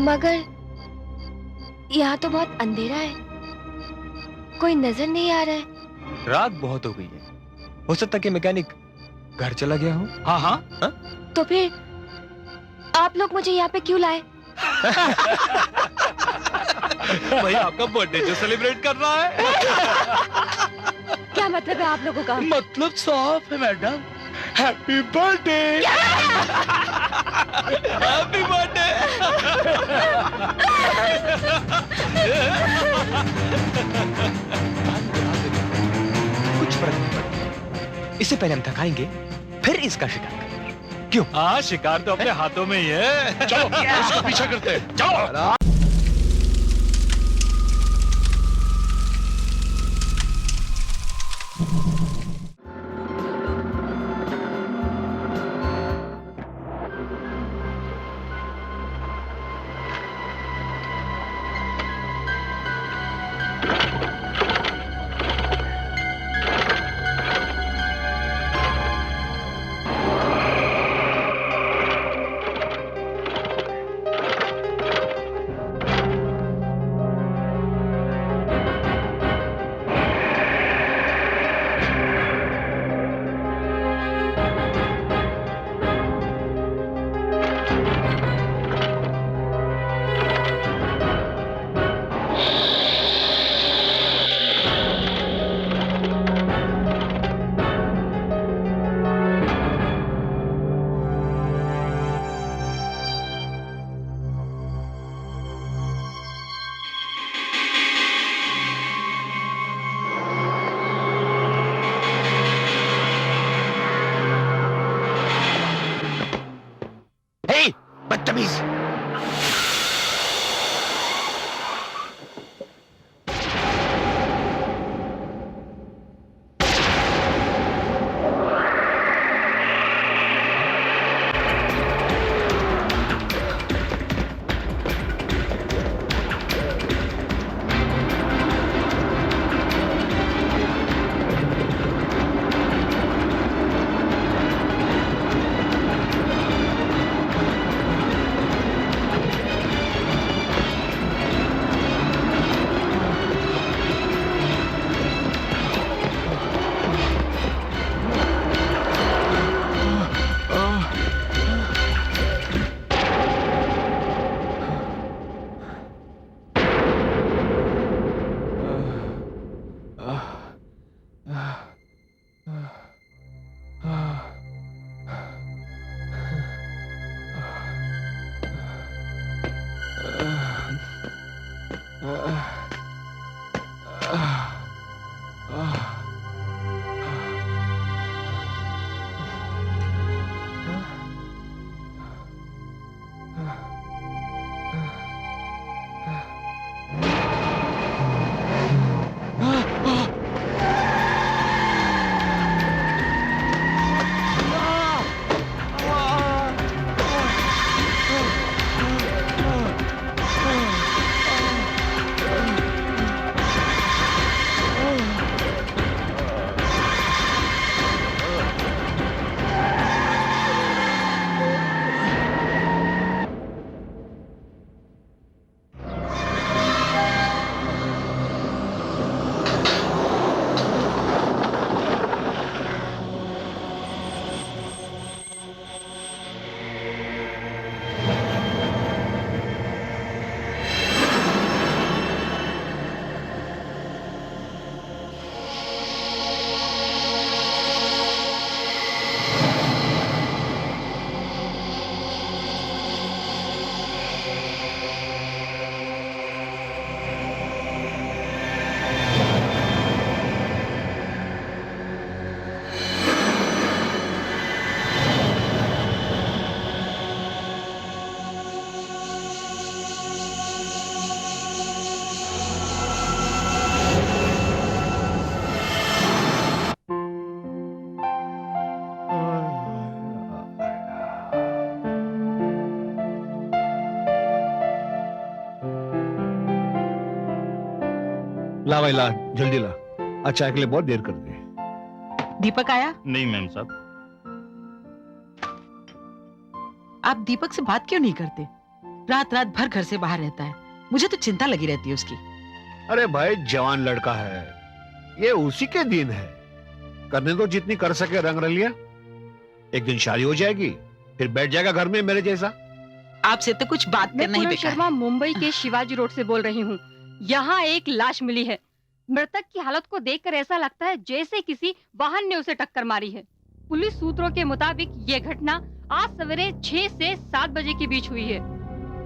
मगर यहाँ तो बहुत अंधेरा है, कोई नजर नहीं आ रहा है। रात बहुत हो गई है, हो सकता है कि मैकेनिक घर चला गया हो। हाँ हाँ हा? तो फिर आप लोग मुझे यहाँ पे क्यों लाए? भाई आपका बर्थडे जो सेलिब्रेट कर रहा है। क्या मतलब है आप लोगों का? मतलब साफ है madam. Happy birthday. Happy birthday. कुछ फर्क नहीं पड़ता, इससे पहले हम थकाएंगे, फिर इसका शिकार करेंगे। क्यों? हाँ, शिकार तो अपने हाथों में ही है। चलो उसको पीछा करते हैं। चलो। बदतमीज। ला भाई ला, जल्दी ला, आज चाय के लिए बहुत देर कर दी। दीपक आया? नहीं मैम साहब। आप दीपक से बात क्यों नहीं करते? रात रात भर घर से बाहर रहता है। मुझे तो चिंता लगी रहती है उसकी। अरे भाई जवान लड़का है, ये उसी के दिन है, करने दो जितनी कर सके रंग रलिया। एक दिन शादी हो जाएगी, फिर बैठ जाएगा घर में मेरे जैसा। आपसे तो कुछ बात मैं करना ही पूनम बेकार शर्मा है। मुंबई के शिवाजी रोड से बोल रही हूँ। यहाँ एक लाश मिली है। मृतक की हालत को देखकर ऐसा लगता है जैसे किसी वाहन ने उसे टक्कर मारी है। पुलिस सूत्रों के मुताबिक ये घटना आज सवेरे 6 से 7 बजे के बीच हुई है।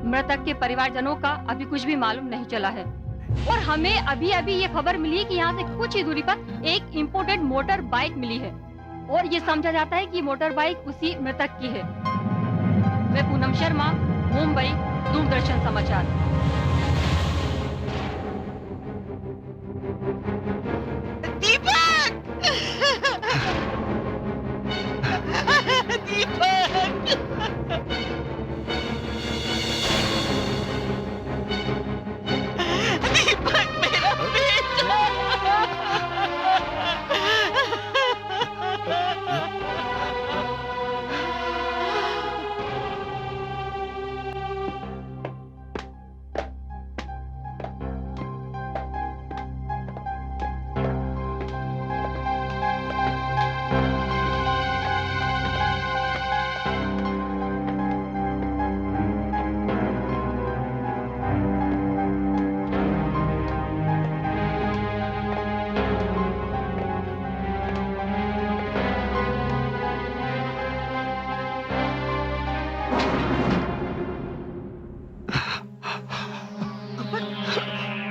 मृतक के परिवारजनों का अभी कुछ भी मालूम नहीं चला है और हमें अभी अभी ये खबर मिली है कि यहाँ से कुछ ही दूरी पर एक इम्पोर्टेड मोटर बाइक मिली है और ये समझा जाता है कि मोटर बाइक उसी मृतक की है। मैं पूनम शर्मा, मुंबई, दूरदर्शन समाचार।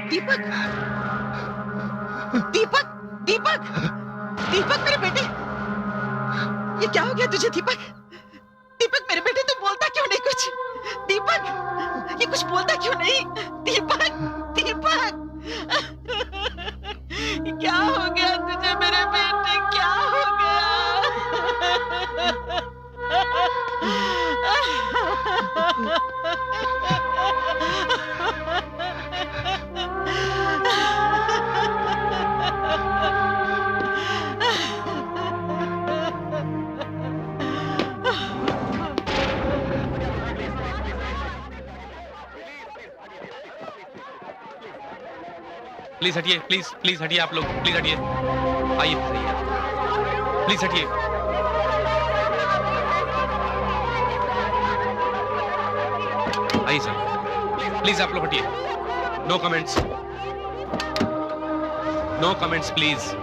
दीपक, दीपक, दीपक, दीपक मेरे बेटे, ये क्या हो गया तुझे दीपक? दीपक मेरे बेटे, तू बोलता क्यों नहीं कुछ? दीपक, ये कुछ बोलता क्यों नहीं? दीपक, दीपक, ये क्या हो गया तुझे मेरे बेटे? क्या हो प्लीज हटिए, प्लीज प्लीज हटिए आप लोग, प्लीज हटिए। आइए प्लीज हटिए। आइए सर, प्लीज आप लोग हटिए। No comments, no comments please.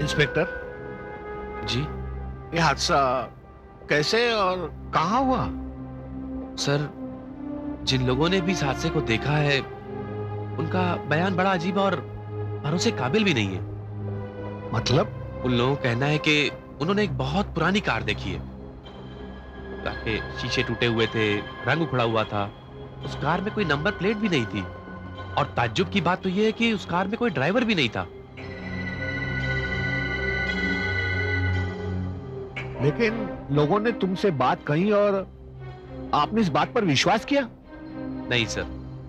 Inspector जी ये हादसा कैसे और कहाँ हुआ? सर, जिन लोगों ने भी इस हादसे को देखा है उनका बयान बड़ा अजीब और भरोसे काबिल भी नहीं है। मतलब? उन लोगों का कहना है कि उन्होंने एक बहुत पुरानी कार देखी है। कार के शीशे टूटे हुए थे, रंग उखड़ा हुआ था, उस कार में कोई नंबर प्लेट भी नहीं थी और ताज्जुब की बात तो यह है कि उस कार में कोई ड्राइवर भी नहीं था। लेकिन लोगों ने तुमसे बात कही और आपने इस बात पर विश्वास किया? नहीं सर,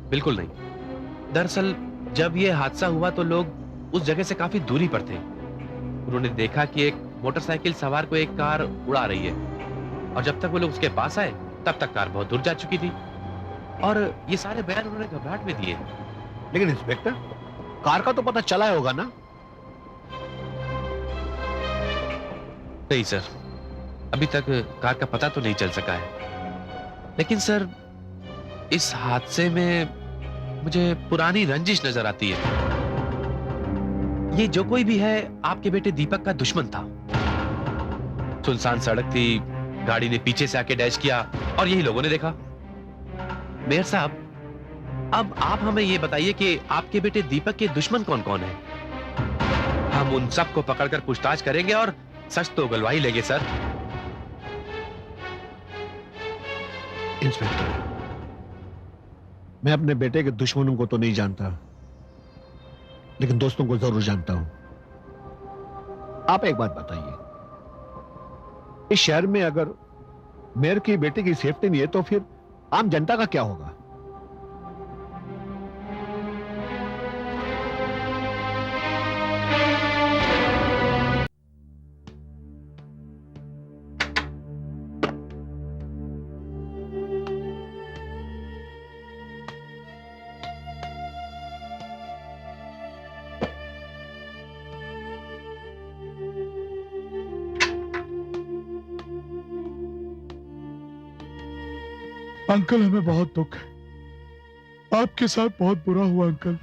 बिल्कुल नहीं। दरअसल जब यह हादसा हुआ तो लोग उस जगह से काफी दूरी पर थे। उन्होंने देखा कि एक मोटरसाइकिल सवार को एक कार उड़ा रही है और जब तक वो लोग उसके पास आए तब तक कार बहुत दूर जा चुकी थी और ये सारे बयान उन्होंने घबराहट में दिए। लेकिन इंस्पेक्टर, कार का तो पता चला होगा ना? नहीं सर, अभी तक कार का पता तो नहीं चल सका है। लेकिन सर, इस हादसे में मुझे पुरानी रंजिश नजर आती है। ये जो कोई भी है आपके बेटे दीपक का दुश्मन था। सुनसान सड़क थी, गाड़ी ने पीछे से आके डैश किया और यही लोगों ने देखा। मेयर साहब, अब आप हमें ये बताइए कि आपके बेटे दीपक के दुश्मन कौन कौन है। हम उन सबको पकड़कर पूछताछ करेंगे और सच तो उगलवा ही लेंगे सर। इंस्पेक्टर, मैं अपने बेटे के दुश्मनों को तो नहीं जानता, लेकिन दोस्तों को जरूर जानता हूं। आप एक बात बताइए, इस शहर में अगर मेयर की बेटे की सेफ्टी नहीं है तो फिर आम जनता का क्या होगा? अंकल, हमें बहुत दुख है, आपके साथ बहुत बुरा हुआ अंकल।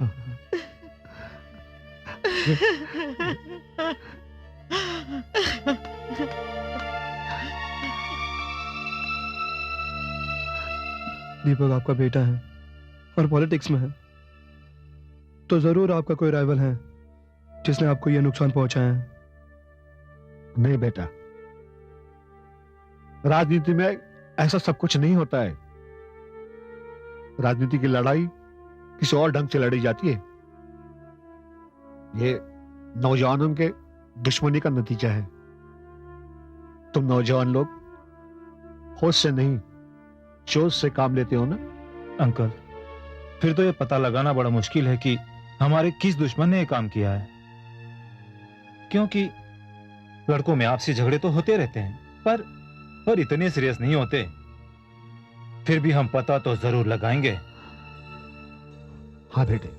दीपक आपका बेटा है और पॉलिटिक्स में है, तो जरूर आपका कोई राइवल है जिसने आपको यह नुकसान पहुंचाया है। नहीं बेटा, राजनीति में ऐसा सब कुछ नहीं होता है। राजनीति की लड़ाई किसी और ढंग से लड़ी जाती है। ये नौजवानों के दुश्मनी का नतीजा है। तुम नौजवान लोग होश से नहीं, जोश से काम लेते हो ना। अंकल, फिर तो ये पता लगाना बड़ा मुश्किल है कि हमारे किस दुश्मन ने ये काम किया है, क्योंकि लड़कों में आपसी झगड़े तो होते रहते हैं, पर इतने सीरियस नहीं होते। फिर भी हम पता तो जरूर लगाएंगे। हाँ बेटे,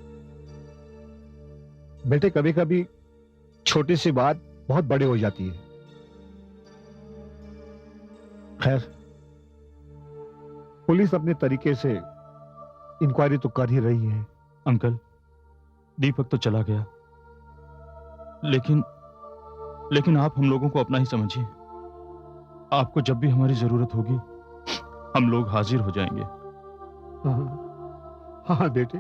बेटे कभी कभी छोटी सी बात बहुत बड़ी हो जाती है। खैर, पुलिस अपने तरीके से इंक्वायरी तो कर ही रही है। अंकल, दीपक तो चला गया, लेकिन आप हम लोगों को अपना ही समझिए। आपको जब भी हमारी जरूरत होगी हम लोग हाजिर हो जाएंगे। हाँ बेटे,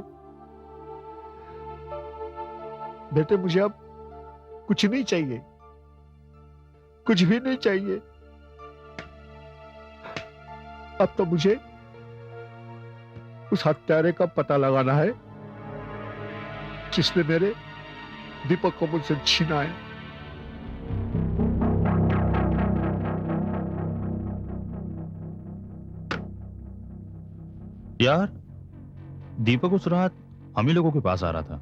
बेटे मुझे अब कुछ नहीं चाहिए, कुछ भी नहीं चाहिए। अब तो मुझे उस हत्यारे का पता लगाना है जिसने मेरे दीपक को मुझसे छीना है। यार, दीपक उस रात हम ही लोगों के पास आ रहा था।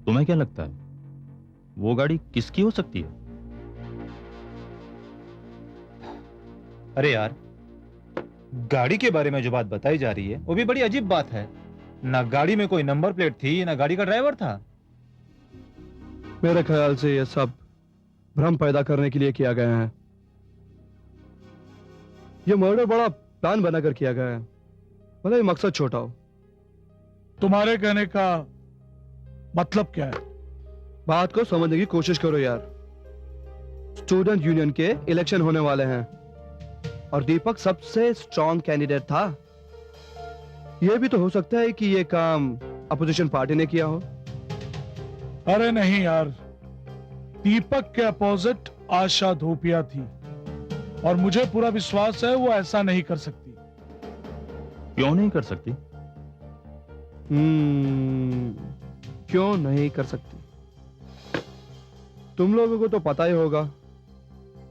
तुम्हें क्या लगता है वो गाड़ी किसकी हो सकती है? अरे यार, गाड़ी के बारे में जो बात बताई जा रही है वो भी बड़ी अजीब बात है। ना गाड़ी में कोई नंबर प्लेट थी, ना गाड़ी का ड्राइवर था। मेरे ख्याल से यह सब भ्रम पैदा करने के लिए किया गया है। यह मर्डर बड़ा प्लान बनाकर किया गया है, भले ही मकसद छोटा हो। तुम्हारे कहने का मतलब क्या है? बात को समझने की कोशिश करो यार। स्टूडेंट यूनियन के इलेक्शन होने वाले हैं और दीपक सबसे स्ट्रॉन्ग कैंडिडेट था। यह भी तो हो सकता है कि यह काम अपोजिशन पार्टी ने किया हो। अरे नहीं यार, दीपक के अपोजिट आशा धूपिया थी और मुझे पूरा विश्वास है वो ऐसा नहीं कर सकती। क्यों नहीं कर सकती? क्यों नहीं कर सकती? तुम लोगों को तो पता ही होगा,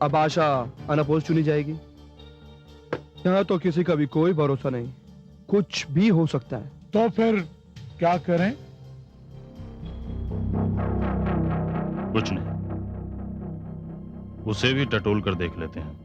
अब आशा अनअपोज चुनी जाएगी। यहां तो किसी का भी कोई भरोसा नहीं, कुछ भी हो सकता है। तो फिर क्या करें? कुछ नहीं, उसे भी टटोल कर देख लेते हैं।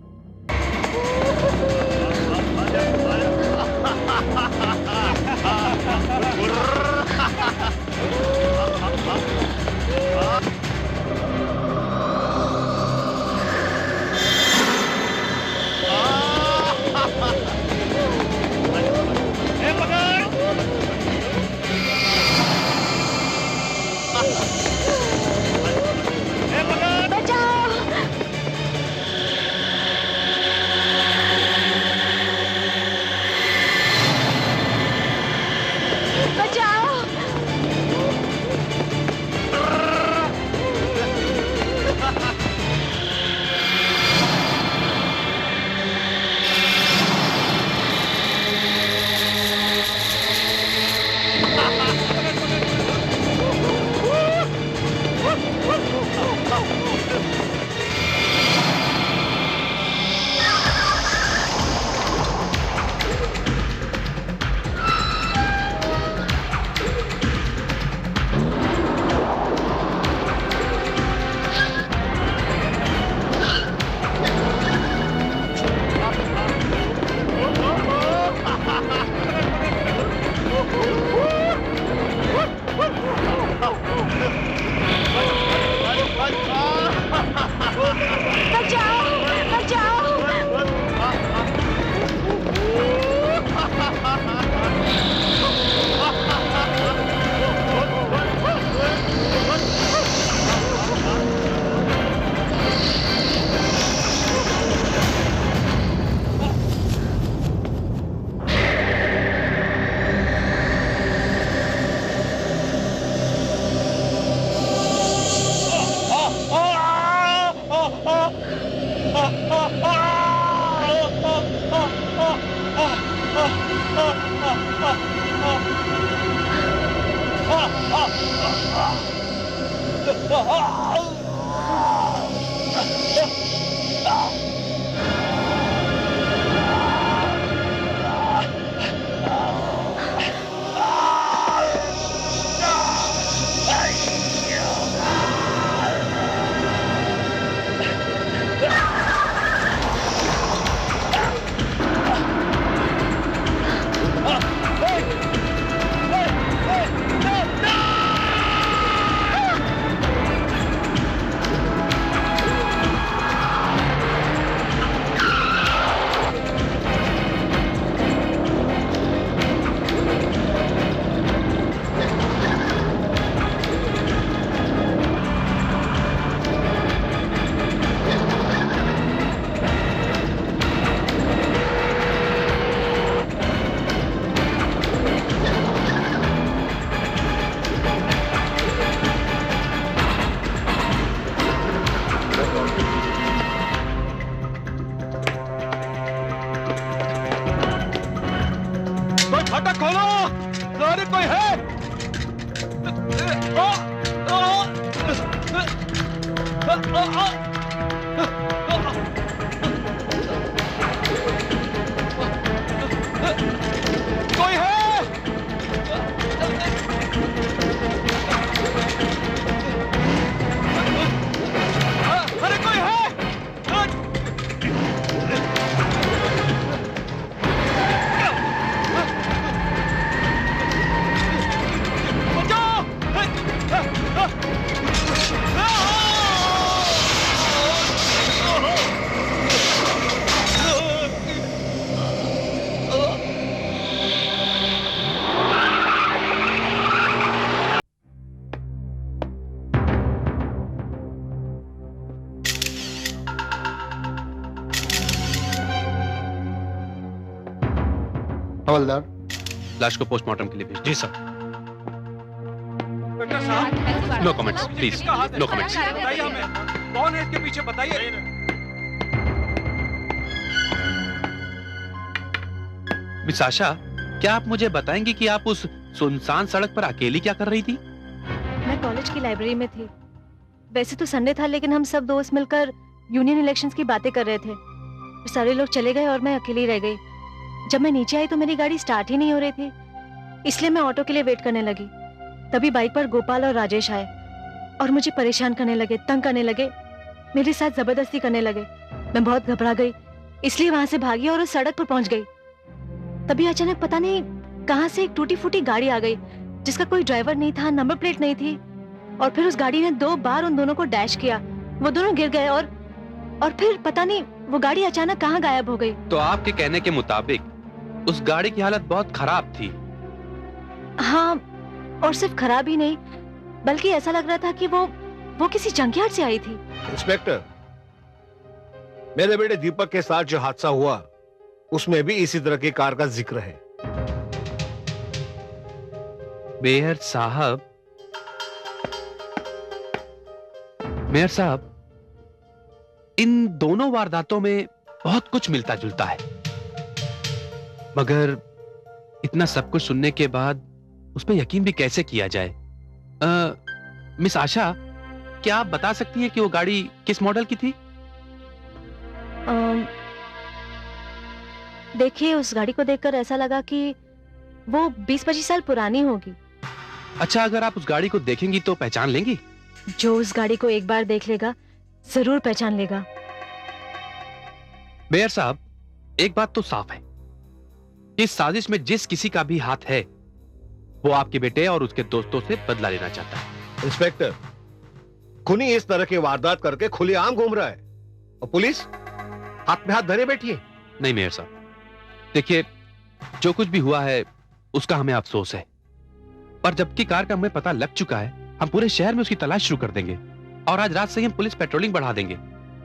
फाटक खोलो, अरे कोई है? कोई है? अरे कोई है? हवलदार, लाश को पोस्टमार्टम के लिए भेज जी sir. No comments please, no comments. बताइए हमें कौन है इसके पीछे, बताइए। मिस आशा, क्या आप मुझे बताएंगी कि आप उस सुनसान सड़क पर अकेली क्या कर रही थी? मैं कॉलेज की लाइब्रेरी में थी। वैसे तो संडे था, लेकिन हम सब दोस्त मिलकर यूनियन इलेक्शंस की बातें कर रहे थे। फिर सारे लोग चले गए और मैं अकेली रह गई। जब मैं नीचे आई तो मेरी गाड़ी स्टार्ट ही नहीं हो रही थी, इसलिए मैं ऑटो के लिए वेट करने लगी। तभी बाइक पर गोपाल और राजेश आए और मुझे परेशान करने लगे, तंग करने लगे, मेरे साथ जबरदस्ती करने लगे। मैं बहुत घबरा गई, इसलिए वहां से भागी और उस सड़क पर पहुंच गई। तभी अचानक पता नहीं कहां से एक टूटी फूटी गाड़ी आ गई, जिसका कोई ड्राइवर नहीं था, नंबर प्लेट नहीं थी। और फिर उस गाड़ी ने 2 बार उन दोनों को डैश किया। वो दोनों गिर गए और फिर पता नहीं वो गाड़ी अचानक कहाँ गायब हो गई। तो आपके कहने के मुताबिक उस गाड़ी की हालत बहुत खराब थी। हाँ, और सिर्फ खराब ही नहीं, बल्कि ऐसा लग रहा था कि वो किसी जंकयार्ड से आई थी। इंस्पेक्टर, मेरे बेटे दीपक के साथ जो हादसा हुआ उसमें भी इसी तरह की कार का जिक्र है। मेयर साहब, इन दोनों वारदातों में बहुत कुछ मिलता जुलता है, मगर इतना सब कुछ सुनने के बाद उस पर यकीन भी कैसे किया जाए? मिस आशा, क्या आप बता सकती हैं कि वो गाड़ी किस मॉडल की थी? देखिए, उस गाड़ी को देखकर ऐसा लगा कि वो 20-25 साल पुरानी होगी। अच्छा, अगर आप उस गाड़ी को देखेंगी तो पहचान लेंगी? जो उस गाड़ी को एक बार देख लेगा जरूर पहचान लेगा। मेयर साहब, एक बात तो साफ है, इस साजिश में जिस किसी का भी हाथ है वो आपके बेटे और उसके दोस्तों से बदला लेना चाहता है। इंस्पेक्टर, खूनी इस तरह की वारदात करके खुलेआम घूम रहा है और पुलिस हाथ में हाथ धरे बैठी है। नहीं मेयर साहब, देखिए, जो कुछ भी हुआ है उसका हमें अफसोस है, पर जबकि कार का हमें पता लग चुका है, हम पूरे शहर में उसकी तलाश शुरू कर देंगे और आज रात से ही हम पुलिस पेट्रोलिंग बढ़ा देंगे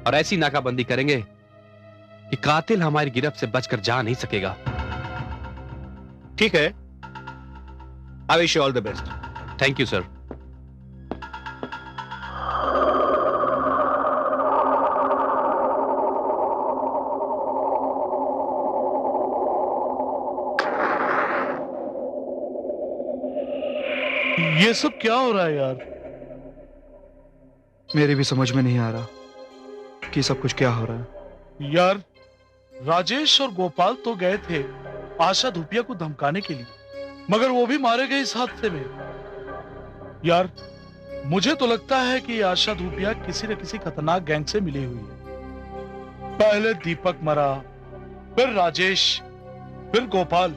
और ऐसी नाकाबंदी करेंगे कि कातिल हमारी गिरफ्त से बचकर जा नहीं सकेगा। ठीक है, I wish you all the best. Thank you sir. ये सब क्या हो रहा है यार? मेरे भी समझ में नहीं आ रहा कि सब कुछ क्या हो रहा है। यार, राजेश और गोपाल तो गए थे आशा धूपिया को धमकाने के लिए, मगर वो भी मारे गए इस हादसे में। यार, मुझे तो लगता है कि आशा धूपिया किसी न किसी खतरनाक गैंग से मिली हुई है। पहले दीपक मरा, फिर राजेश, फिर गोपाल,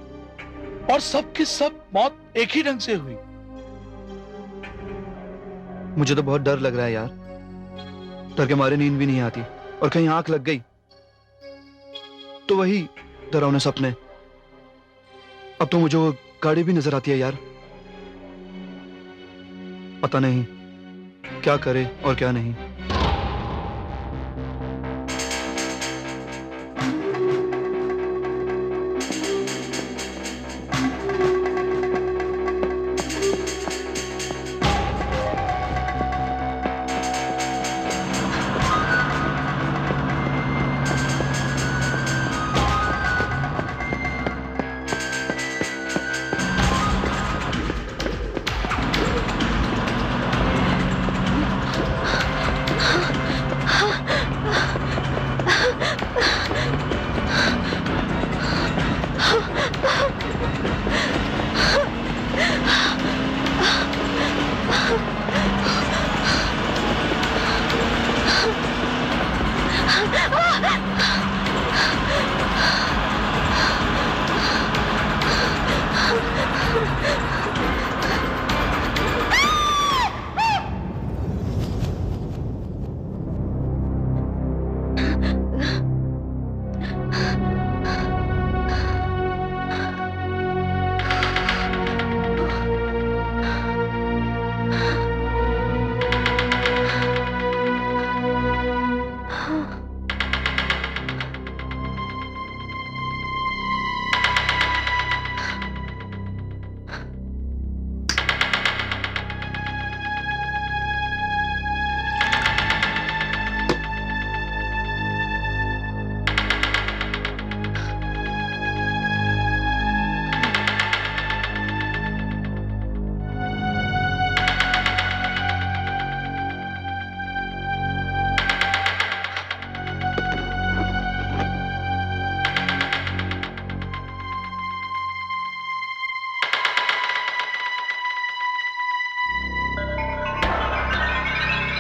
और सबकी सब मौत एक ही ढंग से हुई। मुझे तो बहुत डर लग रहा है यार। डर के मारे नींद भी नहीं आती, और कहीं आंख लग गई तो वही डरावने सपने। अब तो मुझे वो गाड़ी भी नजर आती है यार। पता नहीं क्या करे और क्या नहीं।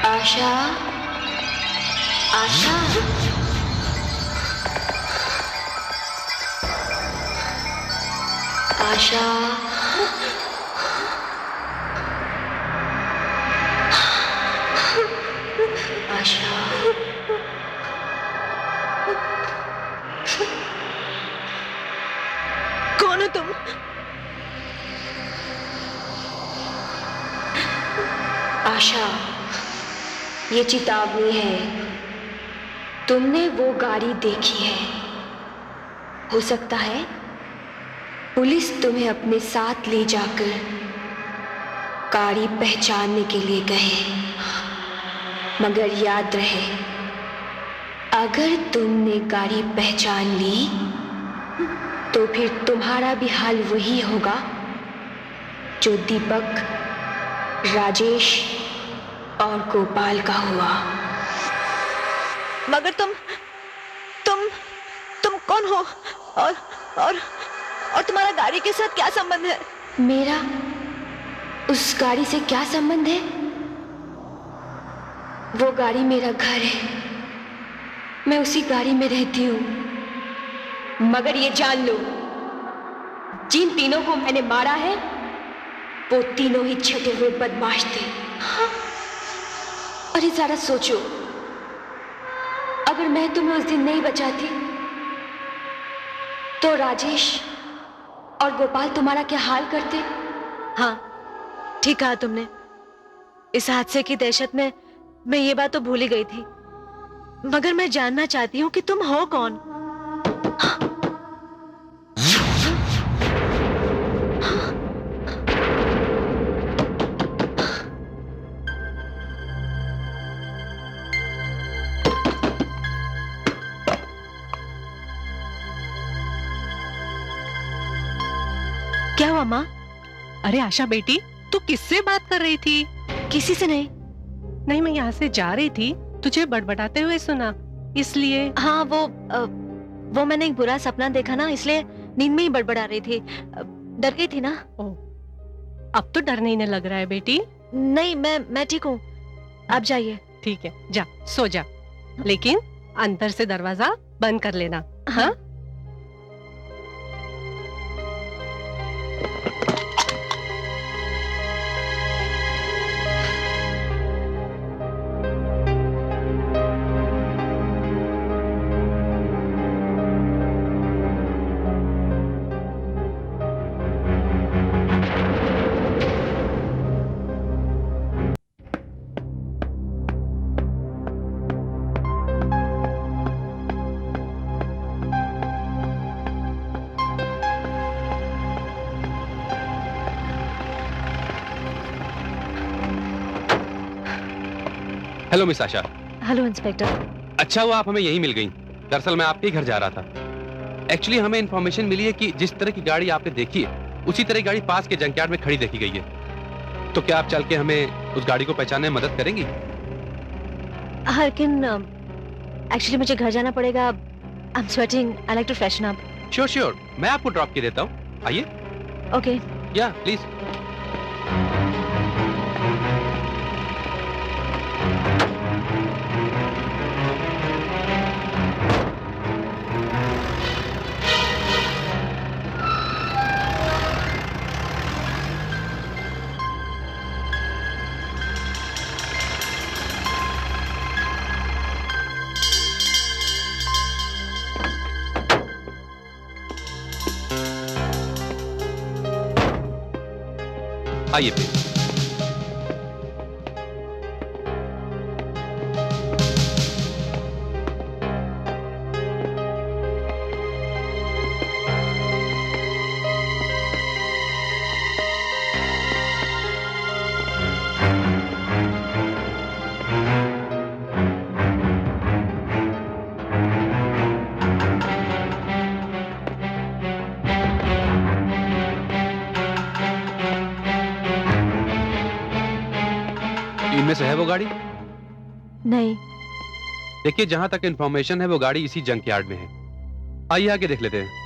आशा, आशा, आशा, आशा, कौन हो तुम? आशा, ये चेतावनी है। तुमने वो गाड़ी देखी है। हो सकता है पुलिस तुम्हें अपने साथ ले जाकर गाड़ी पहचानने के लिए कहे, मगर याद रहे, अगर तुमने गाड़ी पहचान ली तो फिर तुम्हारा भी हाल वही होगा जो दीपक, राजेश और गोपाल का हुआ। मगर तुम कौन हो? और तुम्हारा गाड़ी के साथ क्या संबंध है? मेरा उस गाड़ी से क्या संबंध है? वो गाड़ी मेरा घर है। मैं उसी गाड़ी में रहती हूं। मगर ये जान लो, जिन तीनों को मैंने मारा है वो तीनों ही छटे हुए बदमाश थे। हाँ? अरे जरा सोचो, अगर मैं तुम्हें उस दिन नहीं बचाती तो राजेश और गोपाल तुम्हारा क्या हाल करते? हाँ, ठीक कहा तुमने। इस हादसे की दहशत में मैं ये बात तो भूल ही गई थी। मगर मैं जानना चाहती हूँ कि तुम हो कौन? क्या हुआ माँ? अरे आशा बेटी, तू किससे बात कर रही थी? किसी से नहीं। नहीं, मैं यहाँ से जा रही थी, तुझे बड़बड़ाते हुए सुना, इसलिए। हाँ, वो मैंने एक बुरा सपना देखा ना, इसलिए नींद में ही बड़बड़ा रही थी। डर गई थी ना। अब तो डर नहीं लग रहा है बेटी। नहीं, मैं ठीक हूँ, आप जाइए। ठीक है, जा सो जा, लेकिन अंदर से दरवाजा बंद कर लेना। हाँ? Hello miss Asha. Hello inspector. अच्छा हुआ आप हमें यहीं मिल गई। दरअसल मैं आपके ही घर जा रहा था। एक्चुअली हमें इन्फॉर्मेशन मिली है कि जिस तरह की गाड़ी आपने देखी है उसी तरह की गाड़ी पास के जंकयार्ड में खड़ी देखी गई है। तो क्या आप चल के हमें उस गाड़ी को पहचानने में मदद करेंगी? हाँ, लेकिन एक्चुअली मुझे घर जाना पड़ेगा। I am sweating, I like to freshen up. Sure, मैं आपको ड्रॉप किए देता हूँ, आइए। ओके। या प्लीज। आइए प्लीज। इनमें से है वो गाड़ी? नहीं। देखिए, जहां तक इंफॉर्मेशन है वो गाड़ी इसी जंकयार्ड में है। आइए आगे देख लेते हैं।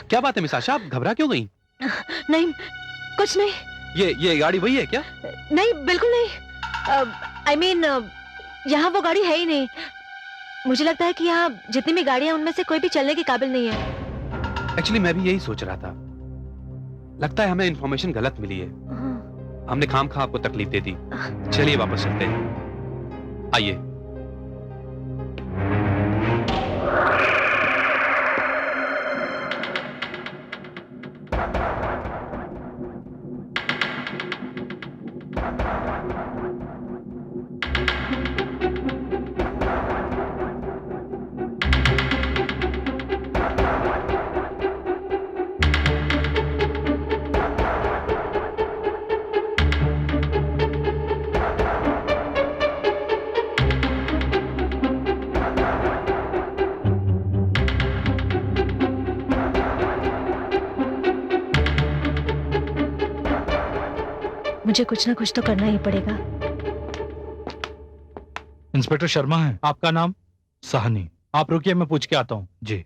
क्या बात है मिस आशा, आप घबरा क्यों गई? नहीं, कुछ नहीं। ये गाड़ी वही है क्या? नहीं, बिल्कुल नहीं। आई मीन, यहाँ वो गाड़ी है ही नहीं। मुझे लगता है कि यहाँ जितनी भी गाड़ियां उनमें से कोई भी चलने के काबिल नहीं है। एक्चुअली मैं भी यही सोच रहा था। लगता है हमें इन्फॉर्मेशन गलत मिली है। हमने खामखा आपको तकलीफ दे दी। चलिए वापस चलते हैं, आइए। मुझे कुछ ना कुछ तो करना ही पड़ेगा। इंस्पेक्टर शर्मा है। आपका नाम? साहनी। आप रुकिए, मैं पूछ के आता हूँ। जी।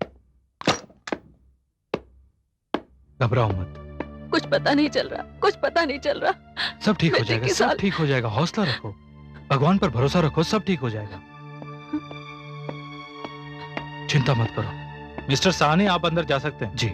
घबराओ मत। कुछ पता नहीं चल रहा, कुछ पता नहीं चल रहा। सब ठीक हो जाएगा, सब ठीक हो जाएगा। हौसला रखो, भगवान पर भरोसा रखो, सब ठीक हो जाएगा। चिंता मत करो। मिस्टर साहनी, आप अंदर जा सकते हैं। जी।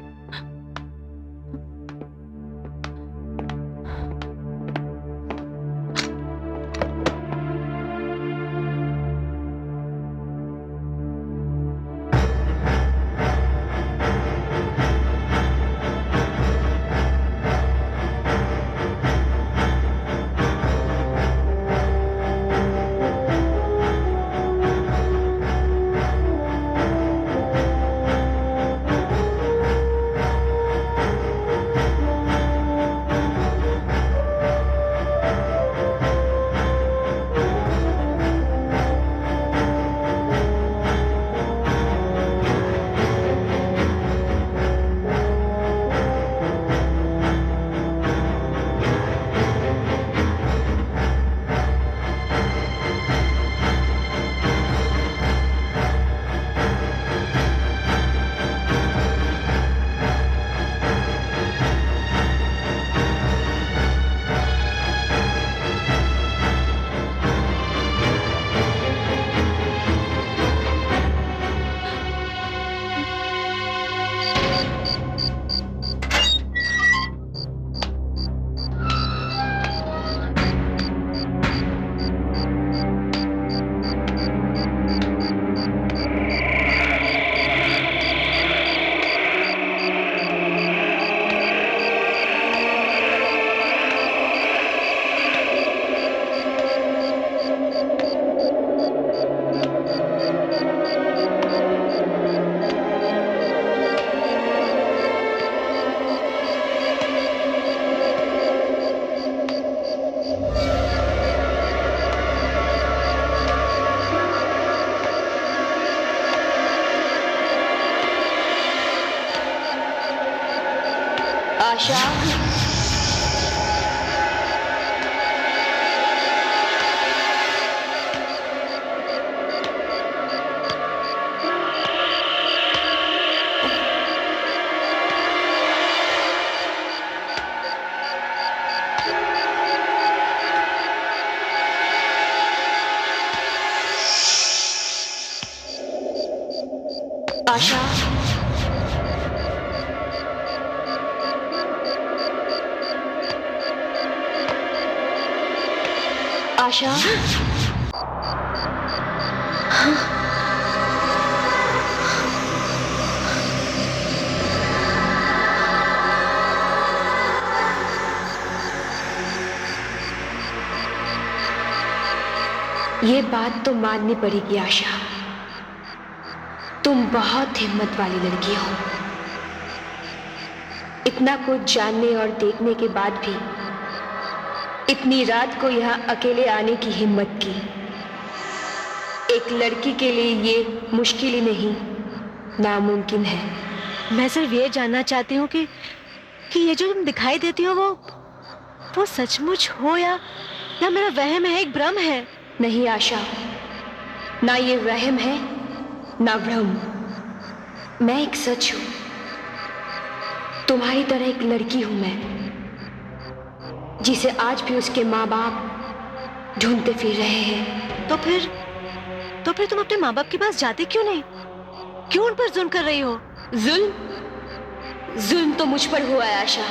आशा, आशा, आशा, ये बात तो माननी पड़ेगी आशा, तुम बहुत हिम्मत वाली लड़की हो। इतना कुछ जानने और देखने के बाद भी इतनी रात को यहाँ अकेले आने की हिम्मत की। एक लड़की के लिए ये मुश्किल ही नहीं, नामुमकिन है। मैं सिर्फ ये जानना चाहती हूँ कि ये जो तुम दिखाई देती हो वो सचमुच हो या मेरा वहम है, एक भ्रम है? नहीं आशा, ना ये वहम है ना भ्रम, मैं एक सच हूं। तुम्हारी तरह एक लड़की हूं मैं, जिसे आज भी उसके माँ बाप ढूंढते फिर रहे हैं। तो फिर तुम अपने माँ बाप के पास जाते क्यों नहीं? क्यों उन पर जुल्म कर रही हो? जुल्म तो मुझ पर हुआ है आशा।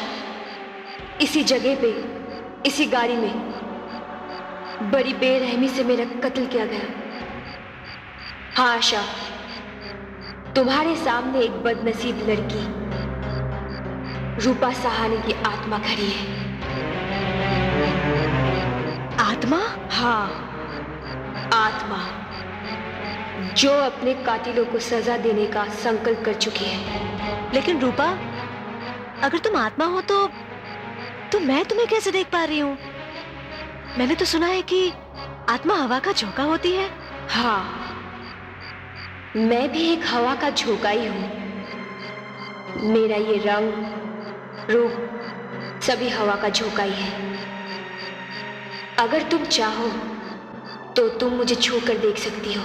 इसी जगह पे, इसी गाड़ी में बड़ी बेरहमी से मेरा कत्ल किया गया। हाँ आशा, तुम्हारे सामने एक बदनसीब लड़की रूपा सहानी की आत्मा खड़ी है। आत्मा? हाँ, आत्मा, जो अपने कातिलों को सजा देने का संकल्प कर चुकी है। लेकिन रूपा, अगर तुम आत्मा हो तो मैं तुम्हें कैसे देख पा रही हूँ? मैंने तो सुना है कि आत्मा हवा का झोंका होती है। हाँ, मैं भी एक हवा का झोंका ही हूँ। मेरा ये रंग, रूप सभी हवा का झोंका ही है। अगर तुम चाहो तो तुम मुझे छू कर देख सकती हो।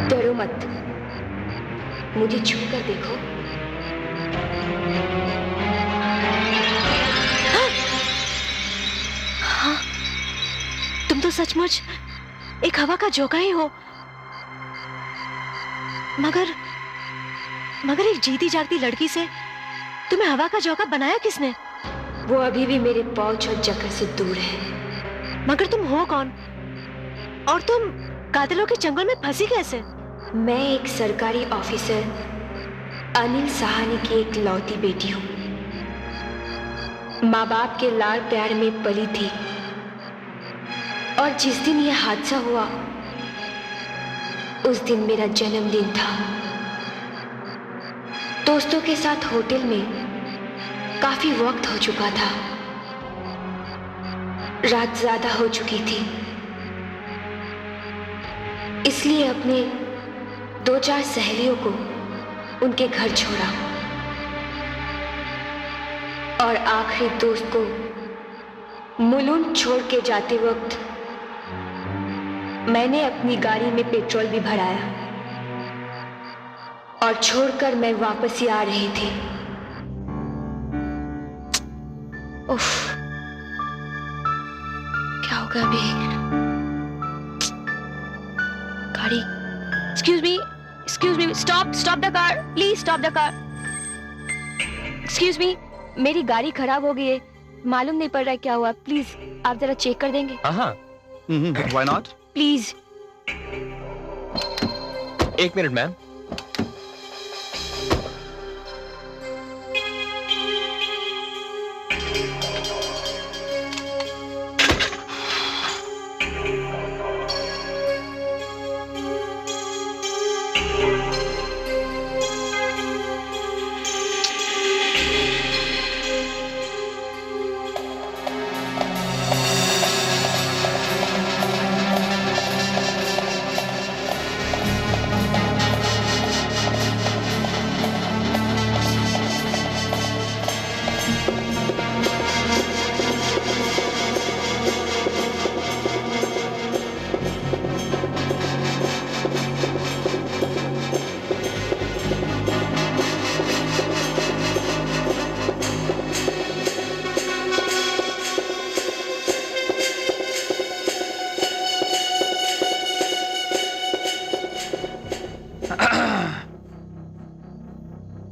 डरो मत, मुझे छू कर देखो। हाँ, तो सचमुच एक हवा का झोंका ही हो, मगर एक जीती जागती लड़की से तुम्हें हवा का झोंका बनाया किसने? वो अभी भी मेरे पहुंच और जगह से दूर है। मगर तुम हो कौन? और तुम कातिलों के चंगुल में फंसी कैसे? मैं एक सरकारी ऑफिसर अनिल साहनी की एक लौती बेटी हूँ। माँ बाप के लाड़ प्यार में पली थी, और जिस दिन यह हादसा हुआ उस दिन मेरा जन्मदिन था। दोस्तों के साथ होटल में काफी वक्त हो चुका था, रात ज्यादा हो चुकी थी, इसलिए अपने 2-4 सहेलियों को उनके घर छोड़ा और आखिरी दोस्त को मुलुंड छोड़ के जाते वक्त मैंने अपनी गाड़ी में पेट्रोल भी भराया और छोड़कर मैं वापस ही आ रही थी। उफ, क्या होगा अभी? गाड़ी, excuse me, stop the car, please stop the car. Excuse me, मेरी गाड़ी खराब हो गई है, मालूम नहीं पड़ रहा है क्या हुआ, प्लीज आप जरा चेक कर देंगे? हाँ, व्हाई नॉट? प्लीज। एक मिनट मैम।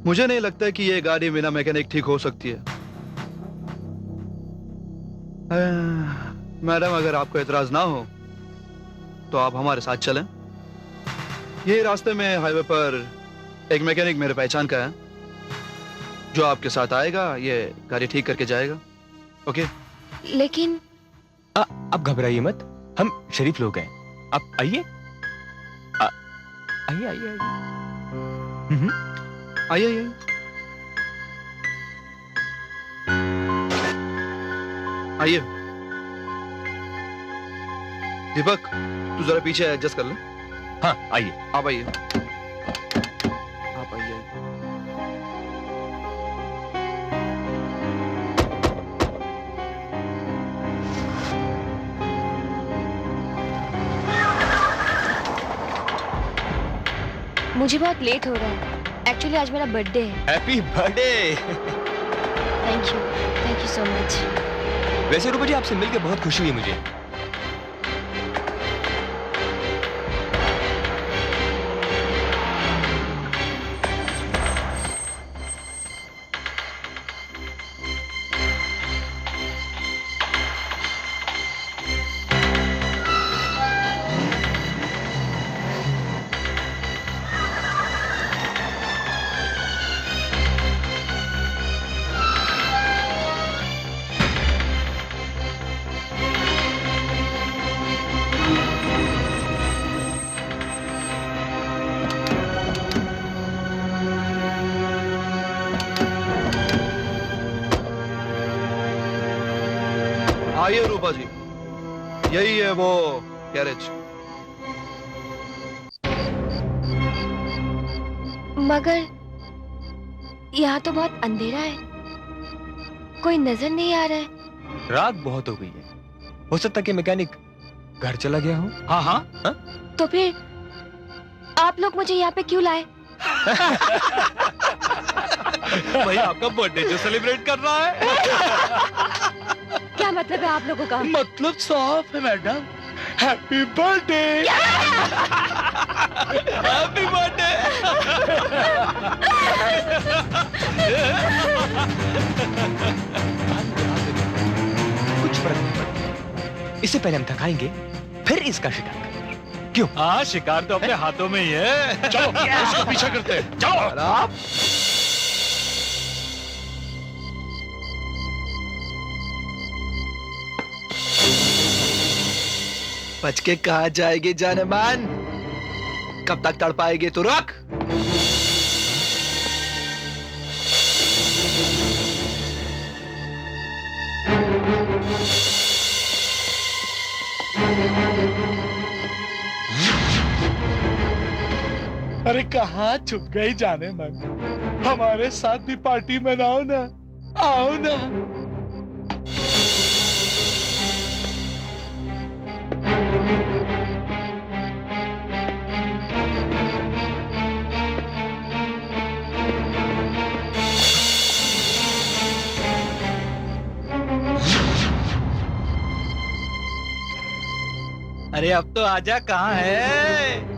मुझे नहीं लगता कि ये गाड़ी बिना मैकेनिक ठीक हो सकती है। मैडम, अगर आपको एतराज ना हो तो आप हमारे साथ चलें। ये रास्ते में हाईवे पर एक मैकेनिक मेरे पहचान का है जो आपके साथ आएगा, ये गाड़ी ठीक करके जाएगा। ओके? लेकिन अब घबराइए मत, हम शरीफ लोग हैं। आप आइए, आइए आइए आइए आइए। आइए दीपक, तू जरा पीछे एडजस्ट कर ले। हाँ आइए। आप आइए, आप आइए। मुझे बहुत लेट हो रहा है, एक्चुअली आज मेरा बर्थडे है। Happy birthday. Thank you so much. वैसे रूपा जी, आपसे मिलकर बहुत खुशी हुई मुझे। आइए रूपा जी, यही है वो गैरेज। मगर यहाँ तो बहुत अंधेरा है, कोई नजर नहीं आ रहा है। रात बहुत हो गई है, हो सकता है कि मैकेनिक घर चला गया हो। हाँ हाँ हाँ? तो फिर आप लोग मुझे यहाँ पे क्यों लाए? भाई आपका बर्थडे जो सेलिब्रेट कर रहा है। क्या मतलब है आप लोगों का? मतलब साफ है madam, happy birthday. Happy birthday. कुछ फर्क नहीं पड़ता। इससे पहले हम थकाएंगे, फिर इसका शिकार करेंगे। क्यों? हाँ, शिकार तो अपने हाथों में ही है। चलो उसका पीछा करते हैं। चलो। आप बच के कहा जाएगी जाने मान? कब तक तड़पाएगी तू? रुक। अरे कहाँ छुप गई जाने मन? हमारे साथ भी पार्टी मनाओ ना, आओ ना। अरे अब तो आजा, कहाँ है?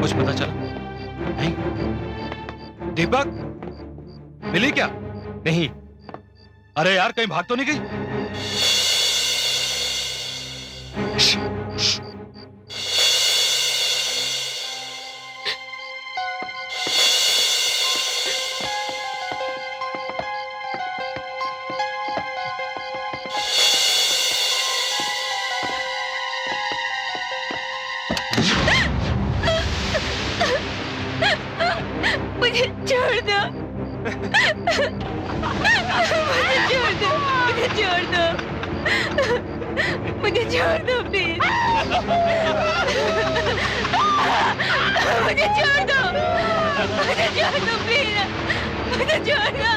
कुछ पता चला? नहीं। दीपक, मिली क्या? नहीं। अरे यार, कहीं भाग तो नहीं गई? मुझे छोड़ दो। मुझे छोड़ दो। मुझे छोड़ दो। मुझे छोड़ दो प्लीज। मुझे छोड़ दो। मुझे छोड़ दो प्लीज। मुझे छोड़ दो।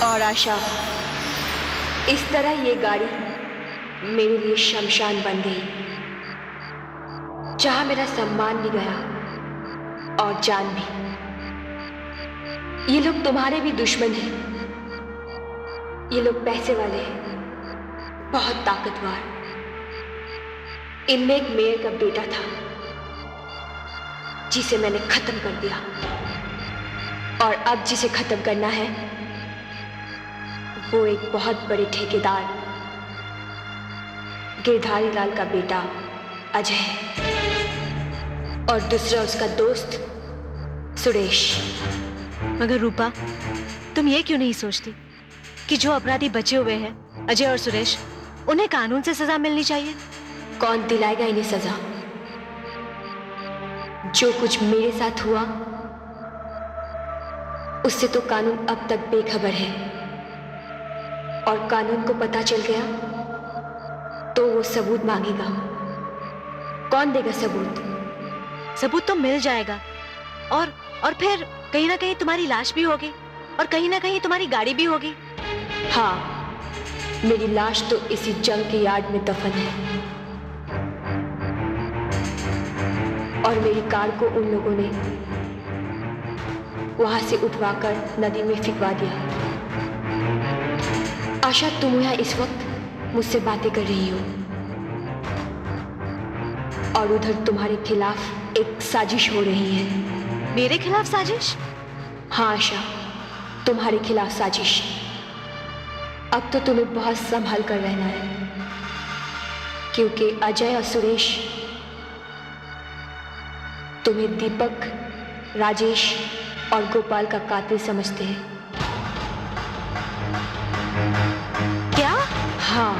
और आशा, इस तरह ये गाड़ी मेरे लिए शमशान बन गई, जहां मेरा सम्मान भी गया और जान भी। ये लोग तुम्हारे भी दुश्मन हैं। ये लोग पैसे वाले हैं, बहुत ताकतवर। इनमें एक मेयर का बेटा था जिसे मैंने खत्म कर दिया, और अब जिसे खत्म करना है वो एक बहुत बड़े ठेकेदार गिरधारी लाल का बेटा अजय है, और दूसरा उसका दोस्त सुरेश। मगर रूपा, तुम ये क्यों नहीं सोचती कि जो अपराधी बचे हुए हैं, अजय और सुरेश, उन्हें कानून से सजा मिलनी चाहिए? कौन दिलाएगा इन्हें सजा? जो कुछ मेरे साथ हुआ उससे तो कानून अब तक बेखबर है, और कानून को पता चल गया तो वो सबूत मांगेगा। कौन देगा सबूत? सबूत तो मिल जाएगा, और फिर कहीं ना कहीं तुम्हारी लाश भी होगी, और कहीं ना कहीं तुम्हारी गाड़ी भी होगी। हाँ, मेरी लाश तो इसी जंग के यार्ड में दफन है, और मेरी कार को उन लोगों ने वहां से उठवाकर नदी में फिकवा दिया। आशा, तुम यहाँ इस वक्त मुझसे बातें कर रही हो, और उधर तुम्हारे खिलाफ एक साजिश हो रही है। मेरे खिलाफ साजिश? हाँ आशा, तुम्हारे खिलाफ साजिश। अब तो तुम्हें बहुत संभल कर रहना है, क्योंकि अजय और सुरेश तुम्हें दीपक, राजेश और गोपाल का कातिल समझते हैं। क्या? हाँ।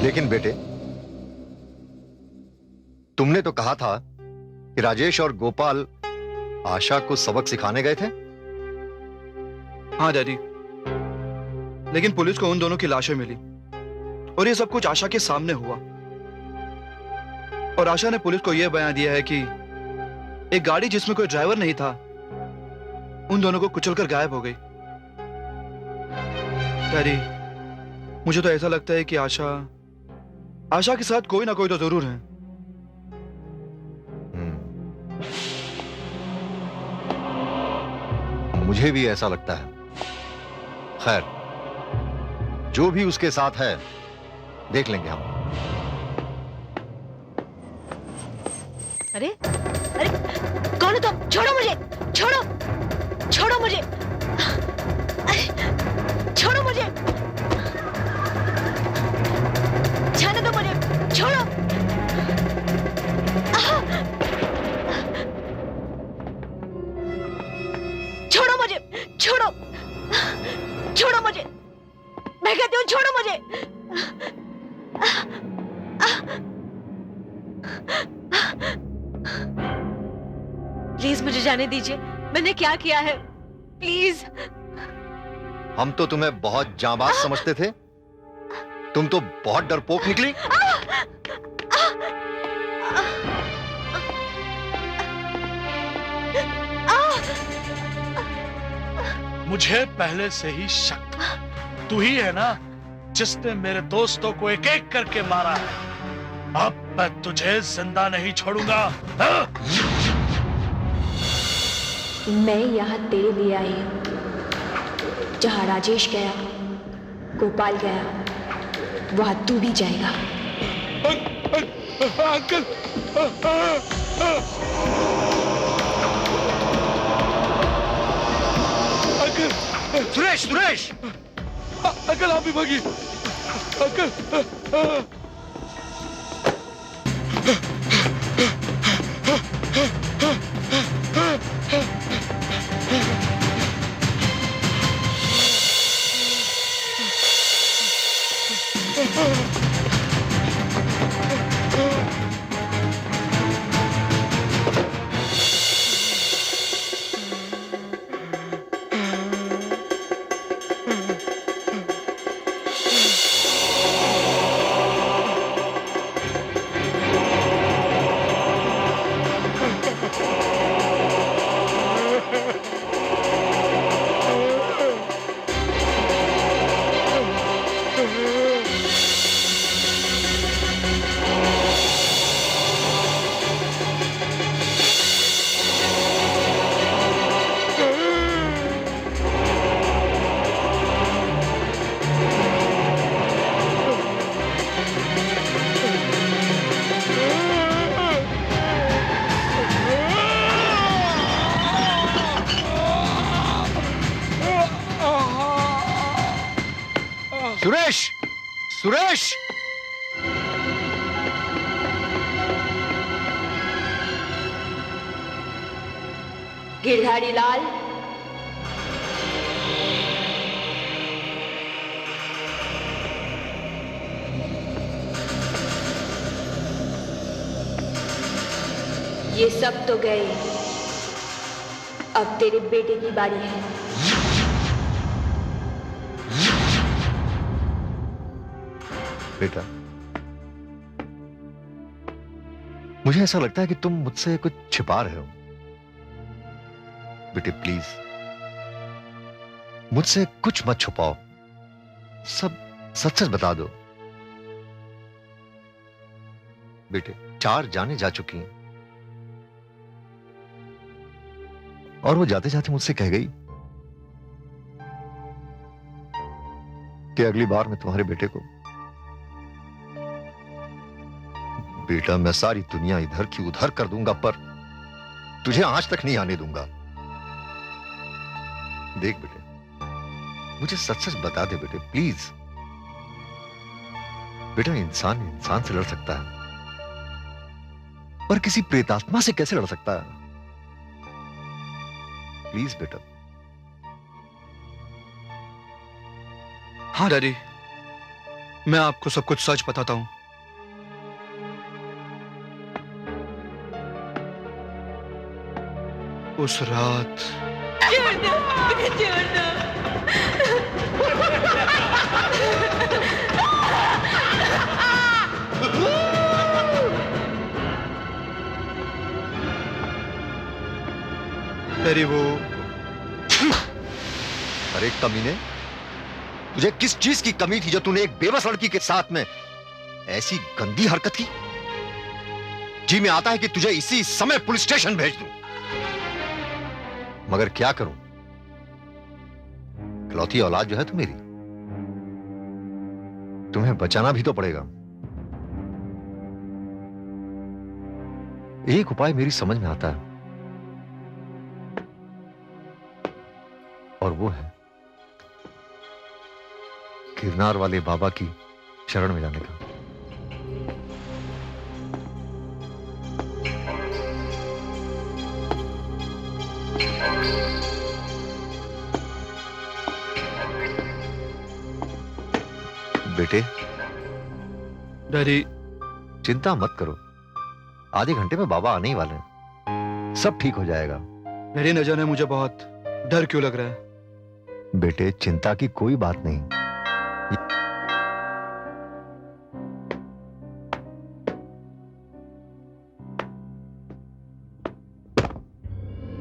लेकिन बेटे, तुमने तो कहा था कि राजेश और गोपाल आशा को सबक सिखाने गए थे। हाँ डैडी, लेकिन पुलिस को उन दोनों की लाशें मिली और ये सब कुछ आशा के सामने हुआ। और आशा ने पुलिस को यह बयान दिया है कि एक गाड़ी जिसमें कोई ड्राइवर नहीं था उन दोनों को कुचलकर गायब हो गई। डैडी, मुझे तो ऐसा लगता है कि आशा के साथ कोई ना कोई तो जरूर है। मुझे भी ऐसा लगता है। खैर, जो भी उसके साथ है देख लेंगे हम। अरे अरे कौन हो तुम? छोड़ो मुझे, छोड़ो मुझे, अरे छोड़ो मुझे, जाने दो मुझे, छोड़ो। छोड़ो मुझे, छोड़ो मुझे, मैं कहती हूँ छोड़ो मुझे। प्लीज मुझे जाने दीजिए, मैंने क्या किया है, प्लीज। हम तो तुम्हें बहुत जांबाज समझते थे, तुम तो बहुत डरपोक निकली। मुझे पहले से ही शक था, तू ही है ना जिसने मेरे दोस्तों को एक एक करके मारा है। अब मैं तुझे जिंदा नहीं छोड़ूंगा। हाँ? मैं यहाँ तेरे लिए आई हूँ। जहाँ राजेश गया, गोपाल गया, वहाँ तू भी जाएगा। अंकल, सुरेश, सुरेश, अंकल आप भी भागिए। अंकल, सुरेश, सुरेश, गिरधारी लाल, ये सब तो गए, अब तेरे बेटे की बारी है। बेटा, मुझे ऐसा लगता है कि तुम मुझसे कुछ छिपा रहे हो। बेटे प्लीज, मुझसे कुछ मत छुपाओ, सब सच सच बता दो। बेटे, 4 जाने जा चुकी हैं और वो जाते जाते मुझसे कह गई कि अगली बार मैं तुम्हारे बेटे को, बेटा मैं सारी दुनिया इधर की उधर कर दूंगा पर तुझे आंच तक नहीं आने दूंगा। देख बेटे, मुझे सच सच बता दे बेटे प्लीज। बेटा, इंसान इंसान से लड़ सकता है पर किसी प्रेतात्मा से कैसे लड़ सकता है? प्लीज बेटा। हाँ डैडी, मैं आपको सब कुछ सच बताता हूं। उस रात छोड़ दो, मुझे छोड़ दो। तेरी वो अरे कमीने, तुझे किस चीज की कमी थी जो तूने एक बेबस लड़की के साथ में ऐसी गंदी हरकत की? जी में आता है कि तुझे इसी समय पुलिस स्टेशन भेज दूं, मगर क्या करूं? इकलौती औलाद जो है तू मेरी, तुम्हें बचाना भी तो पड़ेगा। एक उपाय मेरी समझ में आता है, और वो है गिरनार वाले बाबा की शरण में जाने का। बेटे, डैडी, चिंता मत करो, आधे घंटे में बाबा आने ही वाले हैं, सब ठीक हो जाएगा। डैडी न जाने मुझे बहुत डर क्यों लग रहा है। बेटे, चिंता की कोई बात नहीं।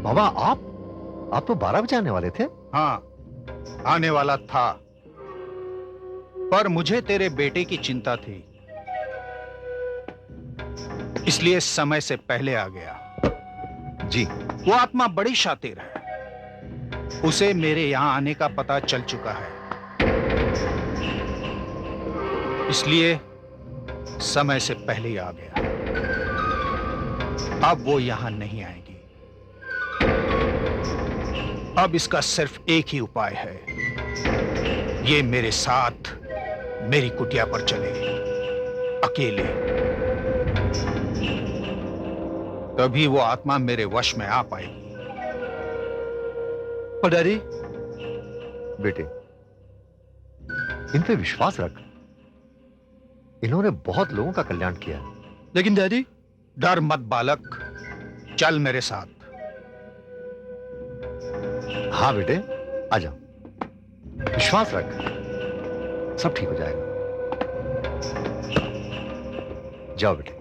बाबा, आप तो 12 बजे आने वाले थे। हाँ, आने वाला था, पर मुझे तेरे बेटे की चिंता थी, इसलिए समय से पहले आ गया। जी। वो आत्मा बड़ी शातिर है, उसे मेरे यहां आने का पता चल चुका है, इसलिए समय से पहले ही आ गया। अब वो यहां नहीं आएगी। अब इसका सिर्फ एक ही उपाय है, ये मेरे साथ मेरी कुटिया पर चले, अकेले, तभी वो आत्मा मेरे वश में आ पाएगी। और डैडी? बेटे, इन पे विश्वास रख, इन्होंने बहुत लोगों का कल्याण किया है। लेकिन डैडी? डर मत बालक, चल मेरे साथ। हाँ बेटे, आ जाओ, विश्वास रख, सब ठीक हो जाएगा। जाओ बेटे।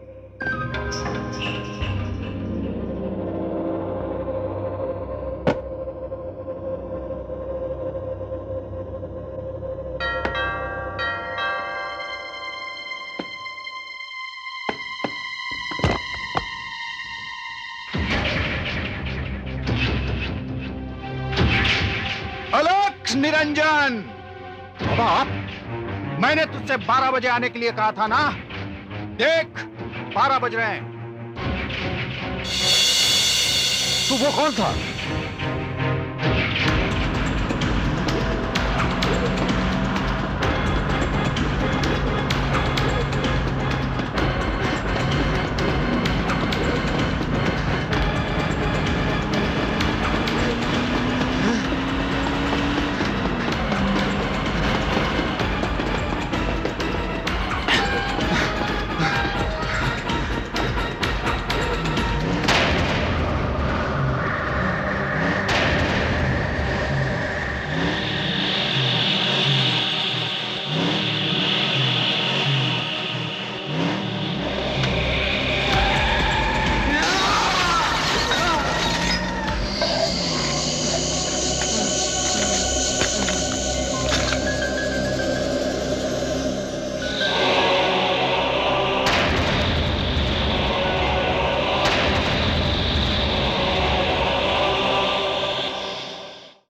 अलख निरंजन, बाबा आप? मैंने तुझसे 12 बजे आने के लिए कहा था ना? देख, 12 बज रहे हैं। तो वो कौन था?